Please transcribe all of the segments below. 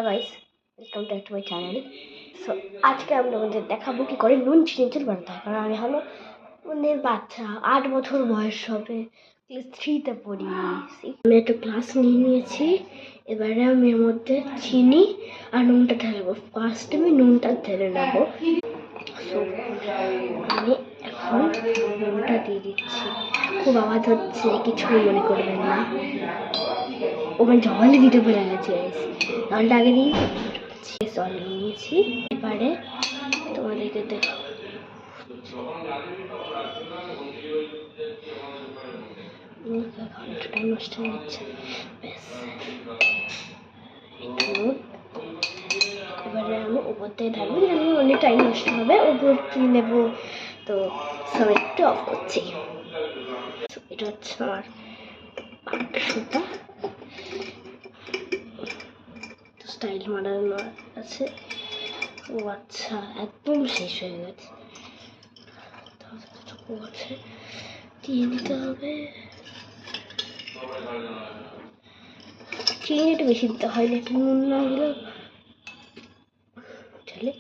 Guys, welcome back to my channel. So আজকে আমি তোমাদের দেখাবো কি করে নুন চিনি তেল বানাতে হয়। কারণ আমি হলো বাচ্চা, 8 বছর বয়স হবে, ক্লাস 3-তে পড়ি। আমি একটা ক্লাস নিয়েছি। এবারে আমি এর মধ্যে চিনি আর নুনটা ঢালবো। ফার্স্ট আমি নুনটা ঢেলে নেবো। সো আমি এখন নুনটা দিয়ে দিচ্ছি। খুব আওয়াজ হচ্ছে, কিছু মনে করবেন না। ওখানে জলই দিতে ভুলে গেছি। জলটা আগে দিই, জল নিয়েছি। এবারে তোমাদেরকে দেখো, ঘন্টাটা নষ্ট হয়ে যাচ্ছে। ব্যাস, এবারে আমি উপর থেকে ঢালবো, আমি অনেক টাইম নষ্ট হবে। উপর দিয়ে নেবো, তো সব একটু অফ করছি। এটা হচ্ছে আমার বাক্সটা, স্টাইল মারানো আছে। ও আচ্ছা, একদম শেষ হয়ে গেছে। দিয়ে নিতে হবে। চিনি একটু বেশি দিতে হয় না, একটু নুন না হলে চলে।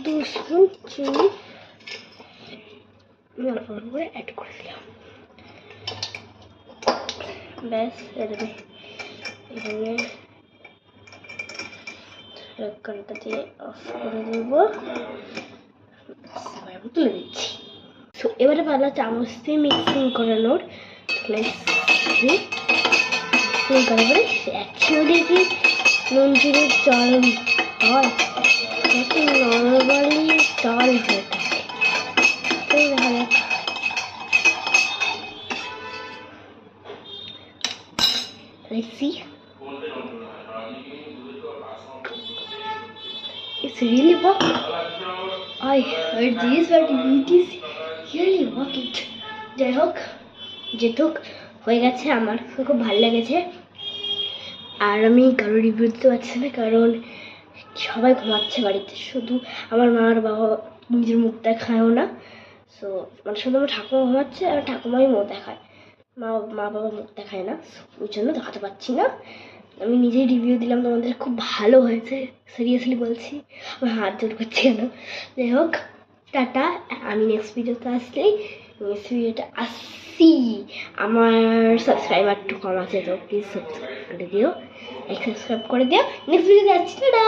2 স্পুন চিনি অল্প অল্প করে অ্যাড করে দিলাম। ব্যাস, এখানে ঢাকনাটা দিয়ে অফ করে দেবো। তুলে দিচ্ছি। সো এবারে পালা চামচ দিয়ে মিক্সিং করানোর। অ্যাকচুয়ালি কি নুন চিনির জল হয় নাকি নর্মালি জল হয়ে থাকে? দেখা যাক। Let's see. It's really working. I heard this, but it is really working. যাই হোক, যেটুক হয়ে গেছে আমার খুব ভালো লেগেছে। আর আমি কারো রিভিউ দিতে পারছি না, কারণ সবাই ঘুমাচ্ছে বাড়িতে। শুধু আমার মা আর বাবা নিজের মুখ দেখায়ও না। সো মানে শুধু আমার ঠাকুমা ঘুমাচ্ছে আর ঠাকুমাই মুখ দেখায়, মা বাবা মুখ দেখায় না। ওই জন্য দেখাতে পারছি না। আমি নিজেই রিভিউ দিলাম তোমাদের, খুব ভালো হয়েছে, সিরিয়াসলি বলছি। আমি হাত জোর করছি কেন। যাই হোক, টাটা। আমি নেক্সট ভিডিওতে আসলেই আসছি। আমার সাবস্ক্রাইবার একটু কম আছে, তো প্লিজ সাবস্ক্রাইব করে দিও, সাবস্ক্রাইব করে দিও। নেক্সট ভিডিওতে আসছি, টাটা।